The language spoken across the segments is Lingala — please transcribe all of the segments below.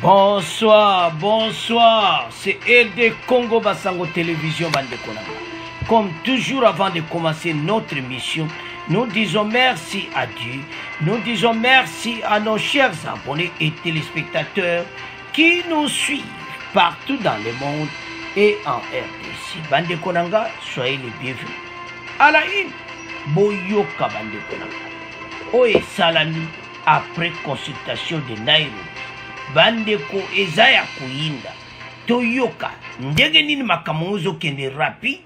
Bonsoir, bonsoir. C'est RD Congo Basango Télévision Bandekonanga. Comme toujours avant de commencer notre émission, nous disons merci à Dieu. Nous disons merci à nos chers abonnés et téléspectateurs qui nous suivent partout dans le monde et en RDC. Bandekonanga, soyez les bienvenus. À la une, Boyoka Bandekonanga. Oye Salami, après consultation de Nairobi. Bandeko ezaya kuyinda toyoka ndenge nini makamozo kende rapide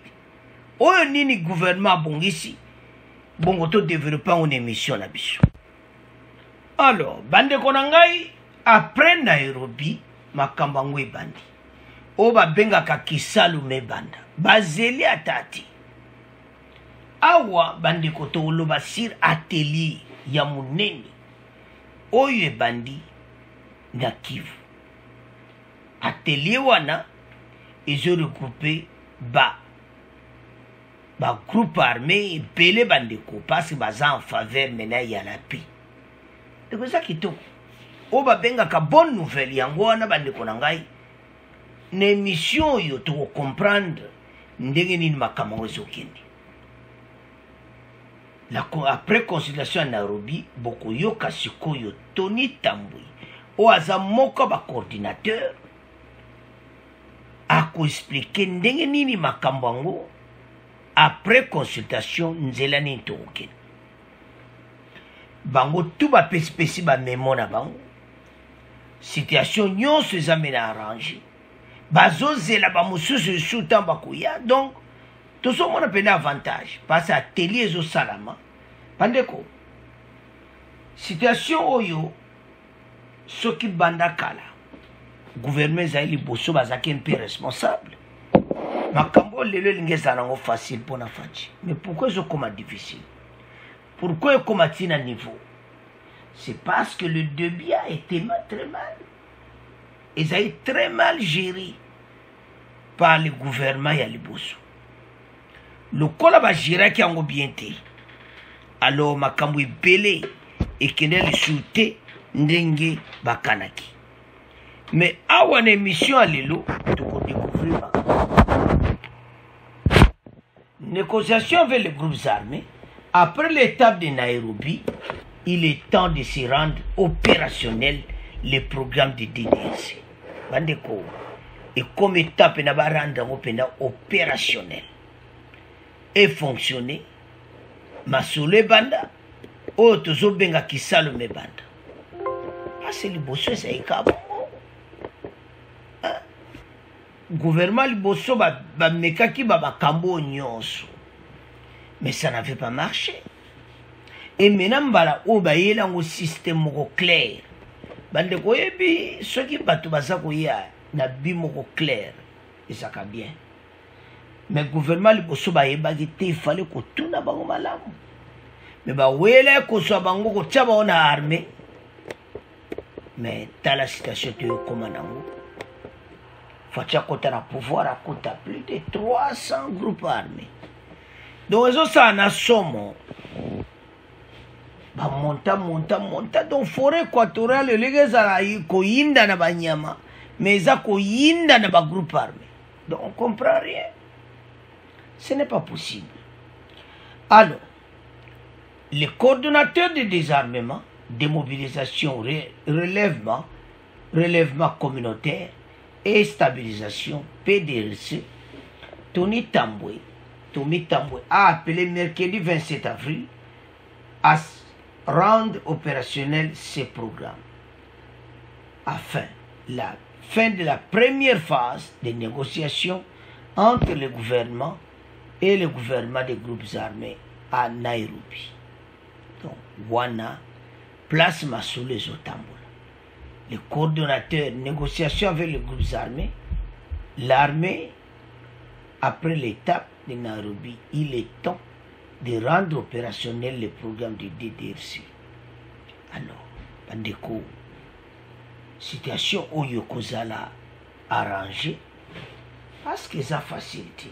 oyo nini gouvernement bongisi bongo to développer une émission na biso. Alors bandeko na ngai après Nairobi makambango ebandi o babengaka Kisalu mebanda bazeli atati awa bandeko to loba sur atelier ya munene oyo ebandi na Kivu. Atelier wana ils ont regroupé ba groupe armé belé bandeko parce que baza en faveur maintenant ya la paix. C'est comme ça qui to o ba benga ka bonne nouvelle yango wana bandeko na ngai na émission yo to comprendre ndenge nini makambo ezokende. Après consultation à Nairobi boko yoka sikoyo Tony Tambwe o aza moko ba coordinateur a ko expliquer ndenge nini makambo ngo après consultation nzela ni token bango tout ba pesi ba memo na bango situation nyonso ezamena arranger bazozela ba mususu suta bakuya donc tozo mona pena avantage parce atelier ezo salama bandeko situation oyo soki banda kala gouvernement zaili boso bazaki un peu responsable makambo lelo lingeza nango facile pour na fachi mais pourquoi je comme difficile pourquoi comme tina niveau c'est parce que le débit a été très mal et ça a été très mal géré par le gouvernement ya liboso le kola ba gérer qui ango bien té alors makambo ebele et kende le souté ndenge bakanaki mais awa na émission alelo toko découvrir négociation avec les groupes armés. Après l'étape de Nairobi, il est temps de se rendre opérationnel les programmes de DDRC. Bandeko et comme étape na ba rendre opérationnel et fonctionner masole banda o tozo benga Kisalu mebanda. C'est le bosso ça est comme gouvernement le bosso ba mekaki ba kambo nyonso mais ça n'avait pas marché et maintenant bala o ba yela ngo système moko clair bande ko yebi soki bato baza ko ya na bi moko clair et ça ka bien mais gouvernement le bosso ba yeba il fallait ko tuna bango malamu mais ba wela ko so bango ko tshaba ona armée. Mais dans la situation de Komanango, Fatia Kota na pouvoir à Kota plus de 300 groupes armés. Donc, ils ont ça en assommant. Monta. Donc, forêt équatoriale, les gars, ils ont koyinda na banyama, mais ils ont koyinda na ba groupe armé. Donc, on ne comprend rien. Ce n'est pas possible. Alors, les coordonnateurs de désarmement, démobilisation, relèvement communautaire et stabilisation, PDLC, Tony Tambwe a appelé mercredi 27 avril à rendre opérationnel ces programmes afin la fin de la première phase des négociations entre le gouvernement et le gouvernement des groupes armés à Nairobi. Donc, Wana place Massoule Zotambola. Le coordonnateur, négociation avec les groupes armés, l'armée, après l'étape de Nairobi, il est temps de rendre opérationnel le programme de DDRC. Alors, Bandeko, situation où Yokozala arrangée, parce que ça facilité.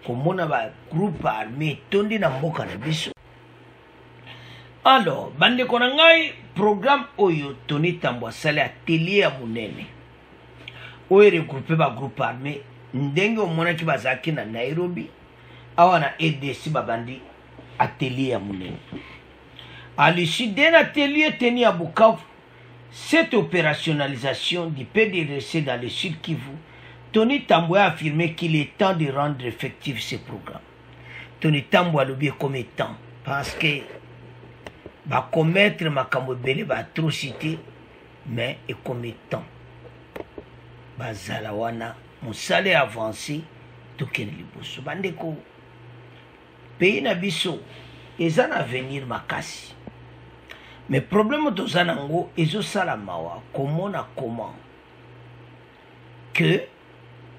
Comme on a un groupe armé, tourné dans mon cannabis. Alors, Bandeko Nangai, programme oyo Tony Tambwe asali atelier ya munene oyo regroupe ba groupe armé ndenge omonaki bazalaki na Nairobi awa na EDC babandi atelier ya munene. À l'issue d'un atelier tenu à Bukavu, cette opérationnalisation du PDDC dans le Sud Kivu, Tony Tambwe a affirmé qu'il est temps de rendre effectif ce programme. Tony Tambwe a l'oublié comme étant parce que va commettre ma cambobele va atrocité mais et comme étant bazalawana musale avancé tokene liboso bandeko pays na biso eza na avenir makasi mais problème toza nango ezosala mawa komona comment que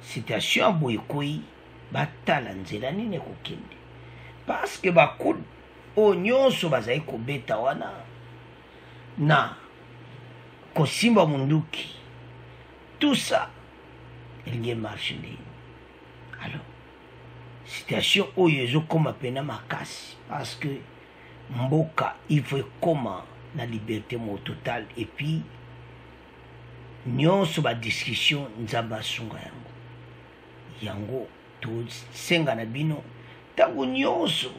situation boye koyi batala nzela nini kokende parce que bakud o nyonso bazali kobeta wana na kosimba munduki tout ça elingi marche ndeni. Alors situation oyo ezokoma pena makasi parce que mboka il faut ekoma na liberté mo total et puis nyonso ba discussion nzamba asunga yango tosenga na bino ntango nyonso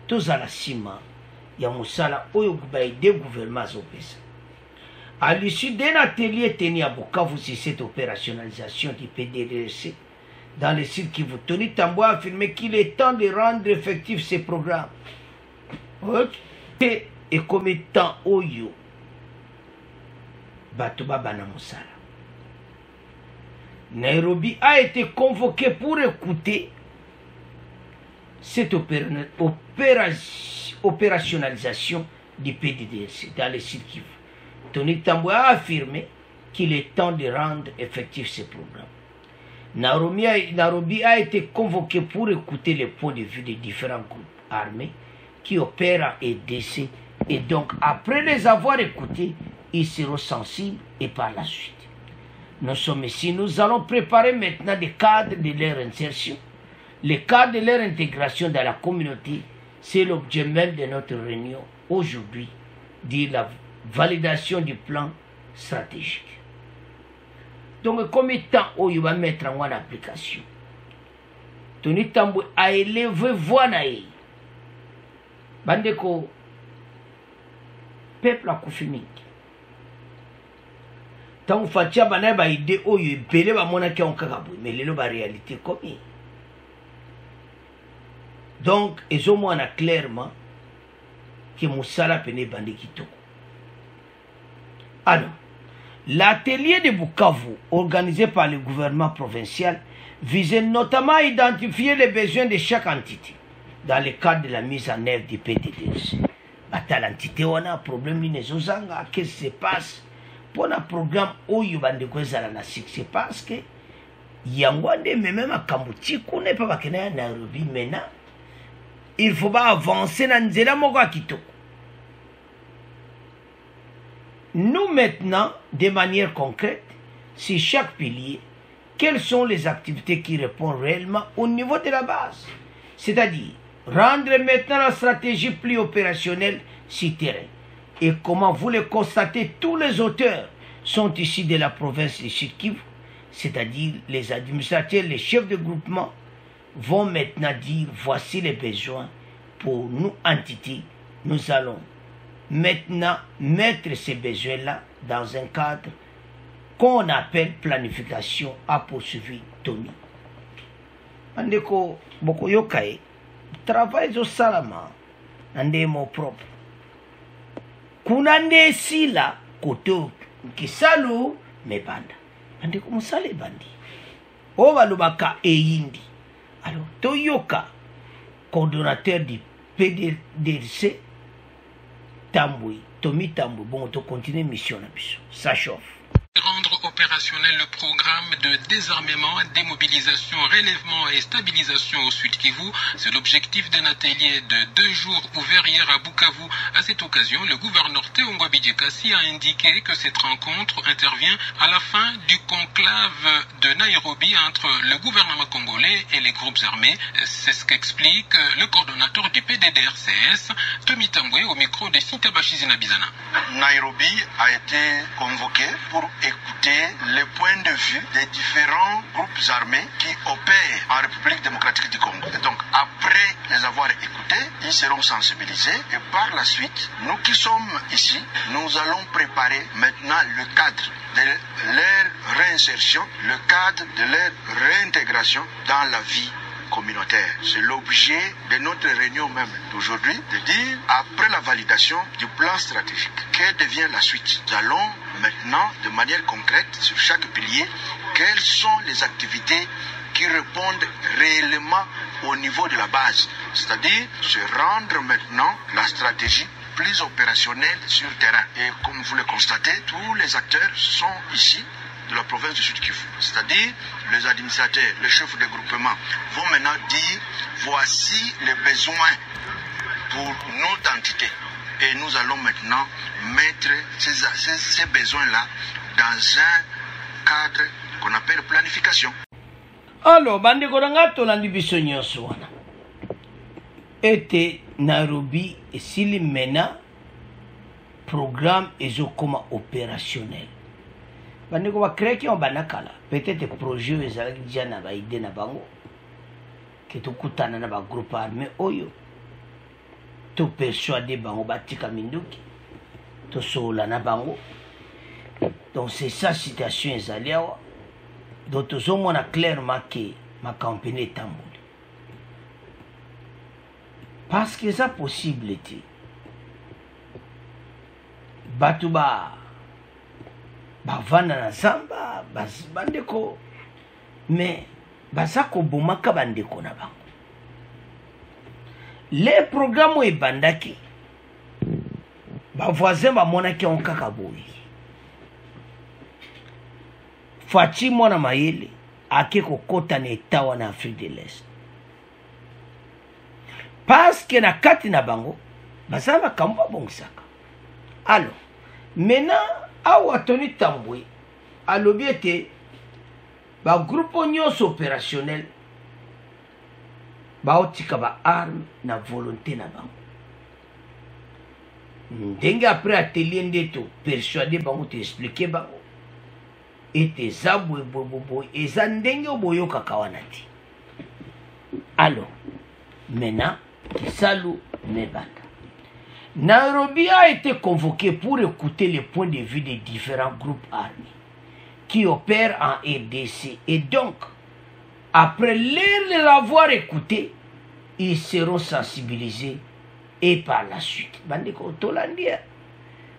tozala nsima ya mosala oyo baide gouvernement azopesa. À l'issue d'un atelier tenu à Bukavu sur cette opérationnalisation du PDDC dans le Sud Kivu, Tony Tambwe a affirmé qu'il est temps de rendre effectif ces programmes. Et comme étant Oyo, Batoba Bana Moussala. Nairobi a été convoqué pour écouter cette opérationnalisation du PDDC dans le Sud Kivu. Tony Tambwe a affirmé qu'il est temps de rendre effectif ce programme. Nairobi a été convoqué pour écouter les points de vue des différents groupes armés qui opèrent à EDC et donc après les avoir écoutés, ils seront sensibles et par la suite. Nous sommes ici, nous allons préparer maintenant des cadres de leur insertion, les cadres de leur intégration dans la communauté. C'est l'objet même de notre réunion aujourd'hui, dit la validation du plan stratégique. Donc, comme étant où il va mettre en application, Tony Tambwe a élevé voix naïe. Bandeko, peuple a kufini. Tant que Fatia Bana ba idée où il belé ba monaki en kakabou, mais les ba réalité comme il. Donc, ils ont moins clairement que Moussala pene bandi kitoko. Alors, l'atelier de Bukavu, organisé par le gouvernement provincial, visait notamment à identifier les besoins de chaque entité dans le cadre de la mise en œuvre du PDDC. L'entité, on a un problème, qu'est-ce qui se passe pour un programme où il y a des choses à la c'est parce que il y a même à Kambouti, qu'on n'est pas à Nairobi maintenant. Il faut pas avancer dans Nzela Moga Kitoko. Nous maintenant, de manière concrète, sur chaque pilier, quelles sont les activités qui répondent réellement au niveau de la base. C'est-à-dire, rendre maintenant la stratégie plus opérationnelle sur terrain. Et comment vous le constatez, tous les auteurs sont ici de la province de Sud Kivu, c'est-à-dire les administrateurs, les chefs de groupement, vont maintenant dire voici les besoins pour nous, entités. Nous allons maintenant mettre ces besoins-là dans un cadre qu'on appelle planification à poursuivre Tony. Andeko boko yokae travail au salama ande mo propre. Kuna nde sila koto kisalu mebanda. Andeko musale bandi. Oba lubaka eyindi. Alors, Toyoka, coordonnateur du PDDC, Tambwe, Tommy Tambwe, bon, on continue mission, ça chauffe. Rendre au opérationnel le programme de désarmement, démobilisation, relèvement et stabilisation au Sud Kivu. C'est l'objectif d'un atelier de 2 jours ouvert hier à Bukavu. À cette occasion, le gouverneur Théongwa Bidjekasi a indiqué que cette rencontre intervient à la fin du conclave de Nairobi entre le gouvernement congolais et les groupes armés. C'est ce qu'explique le coordonnateur du PDDRCS, Tommy Tambwe, au micro de Sintabashi Zinabizana. Nairobi a été convoqué pour écouter les points de vue des différents groupes armés qui opèrent en République démocratique du Congo. Et donc, après les avoir écoutés, ils seront sensibilisés et par la suite, nous qui sommes ici, nous allons préparer maintenant le cadre de leur réinsertion, le cadre de leur réintégration dans la vie communautaire. C'est l'objet de notre réunion même d'aujourd'hui, de dire, après la validation du plan stratégique, que devient la suite? Nous allons maintenant, de manière concrète, sur chaque pilier, quelles sont les activités qui répondent réellement au niveau de la base, c'est-à-dire se rendre maintenant la stratégie plus opérationnelle sur le terrain. Et comme vous le constatez, tous les acteurs sont ici de la province du Sud Kivu, c'est-à-dire les administrateurs, les chefs de groupement vont maintenant dire voici les besoins pour notre entité et nous allons maintenant mettre ces besoins-là dans un cadre qu'on appelle planification. Alors, bande koranga tolandi biso nyonso wana ete Nairobi esili mena programme ezokoma opérationnel. Bandeko ba créer en banakala peut-être projet ezalaki déjà na ba idée na bango que tokutana na ba groupe armé oyo to persuader bango batika minduki to sola na bango. Donc c'est ça situation ezali awa. Donc tozomona clairement que ma campagne est en mode. Parce que ça possible était batuba bavanda na zamba bandeko mais bazako bomaka bandeko na bango. Les programmes ebandaki ba voisin ba monaki on kaka boyi. Fachi mwana mayele ake kokota na eta wana Afrique de l'Est. Parce que na kati na bango bazama kamba bongisaka. Alors, maintenant awa Tony Tambwe alobi ete ba groupe nyonso opérationnel ba otika ba arme na volonté na bango. Ndenge après atelier ndeto persuader bango te expliquer bango. Ete zabwe bobo eza ndenge oboyoka kawanati. Alors, maintenant Kisalu Nebanda. Nairobi a été convoqué pour écouter les points de vue des différents groupes armés qui opèrent en RDC. Et donc, après les avoir écoutés, ils seront sensibilisés et par la suite. Bandeko Tolandia.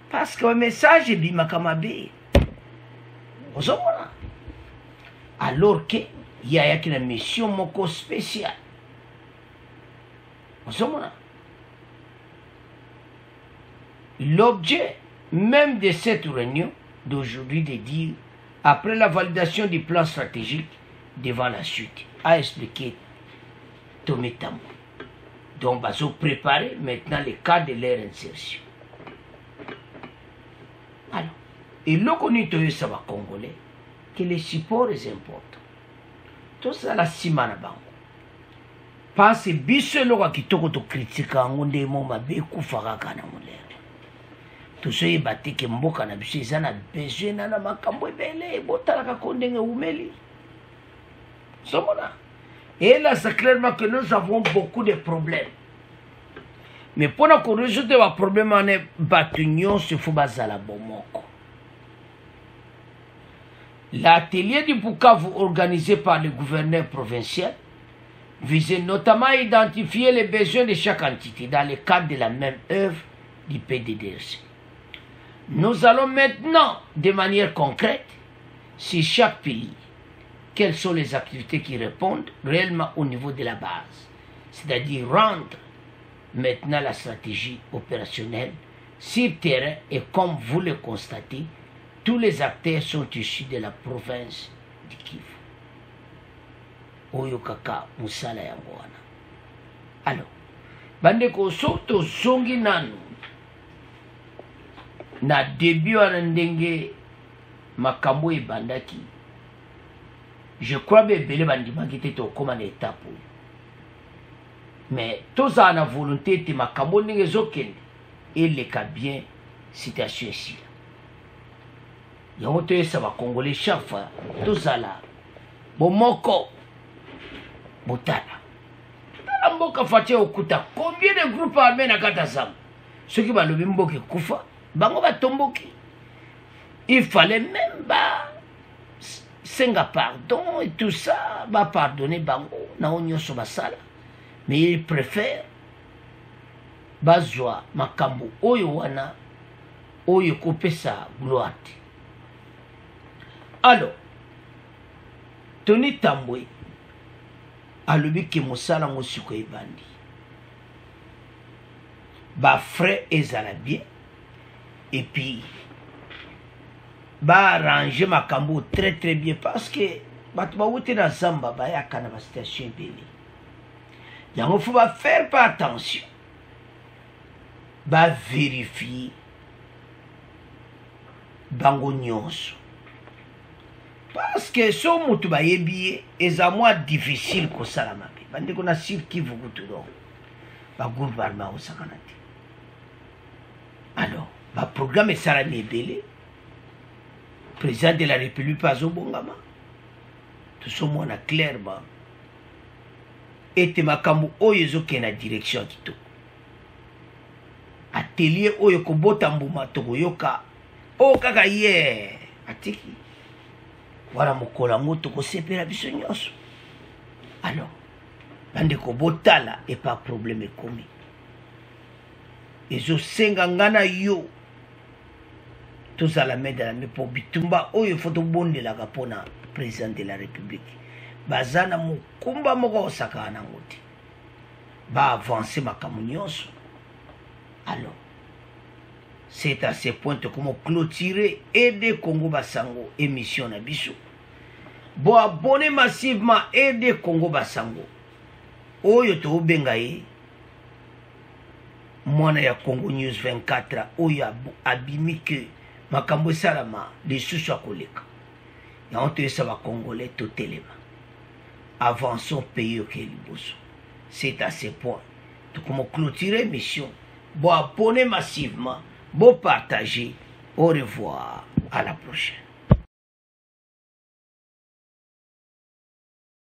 Parce que le message est bimakamabe. Alors qu'il y a une mission moko spéciale. L'objet même de cette réunion d'aujourd'hui de dire, après la validation du plan stratégique devant la suite, a expliqué Tomé Tambwe. Donc, nous allons préparer maintenant le cas de leur insertion. Alors, et le connu de ça va congolais, que le support est important. Tout ça, la simana bango. Parce que biso loka kitoko to critique ngonde mo mabe kufaka kana molero. Tout ça y bate ke mboka na biso ezana besoin na makambo ebele botalaka kondenge umeli. Somona. Et là c'est clairement que nous avons beaucoup de problèmes. Mais pour nous résoudre les problèmes on est batunion se faut bazala bomoko. L'atelier du Bukavu organisé par le gouverneur provincial visait notamment à identifier les besoins de chaque entité dans le cadre de la même œuvre du PDDRC. Nous allons maintenant, de manière concrète, sur chaque pilier, quelles sont les activités qui répondent réellement au niveau de la base, c'est-à-dire rendre maintenant la stratégie opérationnelle sur terrain et comme vous le constatez, tous les acteurs sont issus de la province du Kivu. Oyo kaka musala yango wana. Alors, bandeko soto zongi nanu na début wana ndenge makambo ebandaki. Je crois bebele bandimaki te tokoma na étape oyo. Mais tozala na volonté te makambo ndenge ezokende eleka bien situation esila. Yango toyesa bakongole chaque fois tozala bomoko botala. Tala mboka fatia okuta combien de groupes armés na kata zamba. Ceux qui balobi mboka kufa bango batomboki. Il fallait même senga pardon et tout ça, pardonner bango na onyoso basala. Mais il préfère bazwa makambo oyo wana oyo kopesa gloire. Alors, Tony Tambwe alobi ke mosala ngo siko ebandi. Ba frère ezala bien et puis ba arranger makambo très bien parce que bato ba wote na zamba ba yaka na ba station ebele. Yango faut ba faire pas attention. Ba vérifier bango nyonso. Parce que so mutu ba yebi eza moins difficile ko sala mabe. Bande ko na sir Kivu kutu do. Ba groupe armé au sakanati. Alors, ba programme sala ni ebele. Président de la République pas au bongama. Tout ce monde a clairement et makambo oyo zoke na direction kito. Atelier oyo kobota mbuma tokoyoka o kaka ye atiki wala mokola moto ko sepela biso nyonso. Alors bande ko botala et pas problème komi. Ezo senga ngana yo tozala main dans la main pour bitumba oyo foto bonde la kapona président de la République. Bazana mukumba moko osaka na ngoti. Ba avancer makambo nyonso. Alors, c'est à ce point que comment clôturer aider Congo Basango émission na biso. Bo abonner massivement aider Congo Basango. Oyo to bengaye. Mwana ya Congo News 24 oyo abimi que makambo salama de sous koleka. Ya on te saba congolais totelema. Avançons pays au Keliboso. C'est à ce point. Donc, comment clôturer mission. Bon, abonner massivement. Bon, partager. Au revoir. À la prochaine.